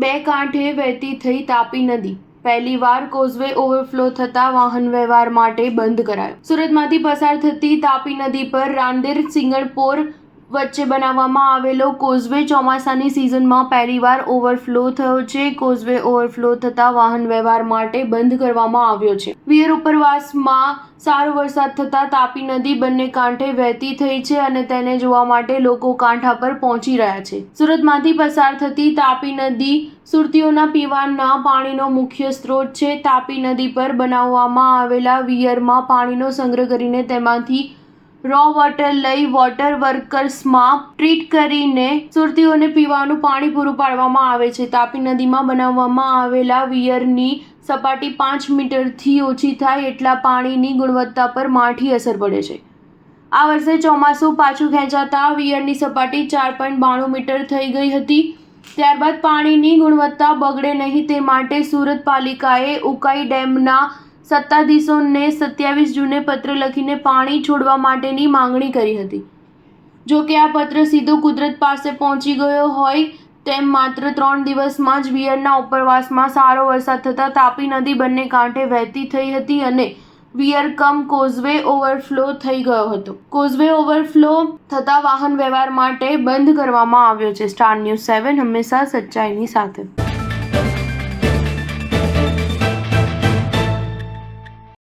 બે કાંઠે વહેતી થઈ તાપી નદી પહેલીવાર કોઝવે ઓવરફ્લો થતા વાહન વ્યવહાર માટે બંધ કરાયો. સુરતમાંથી પસાર થતી તાપી નદી પર રાંદેર સિંગણપોર વચ્ચે બનાવવામાં આવેલો કોઝવે ચોમાસાની સિઝનમાં પહેલીવાર ઓવરફ્લો થયો છે. કોઝવે ઓવરફ્લો થતા વાહન વ્યવહાર માટે બંધ કરવામાં આવ્યો છે. વિયર ઉપરવાસમાં સારો વરસાદ થતા તાપી નદી બંને કાંઠે વહેતી થઈ છે અને તેને જોવા માટે લોકો કાંઠા પર પહોંચી રહ્યા છે. સુરતમાંથી પસાર થતી તાપી નદી સુરતીઓના પીવાના પાણીનો મુખ્ય સ્ત્રોત છે. તાપી નદી પર બનાવવામાં આવેલા વિયરમાં પાણીનો સંગ્રહ કરીને તેમાંથી રો વોટર લઈ વોટર વર્કર્સમાં ટ્રીટ કરીને સુરતીઓને પીવાનું પાણી પૂરું પાડવામાં આવે છે. તાપી નદીમાં બનાવવામાં આવેલા વિયરની સપાટી 5 મીટરથી ઓછી થાય એટલા પાણીની ગુણવત્તા પર માઠી અસર પડે છે. આ વર્ષે ચોમાસું પાછું ખેંચાતા વિયરની સપાટી 4.92 મીટર થઈ ગઈ હતી. ત્યારબાદ પાણીની ગુણવત્તા બગડે નહીં તે માટે સુરત પાલિકાએ ઉકાઈ ડેમના સત્તાધીશોને 27 જૂને પત્ર લખીને પાણી છોડવા માટેની માંગણી કરી હતી. જો કે આ પત્ર સીધો કુદરત પાસે પહોંચી ગયો હોય તેમ માત્ર 3 દિવસમાં જ વિયરના ઉપરવાસમાં સારો વરસાદ થતાં તાપી નદી બંને કાંઠે વહેતી થઈ હતી અને વિયર કમ કોઝવે ઓવરફ્લો થઈ ગયો હતો. કોઝવે ઓવરફ્લો થતાં વાહન વ્યવહાર માટે બંધ કરવામાં આવ્યો છે. સ્ટાર ન્યૂઝ 7 હંમેશા સચ્ચાઈની સાથે.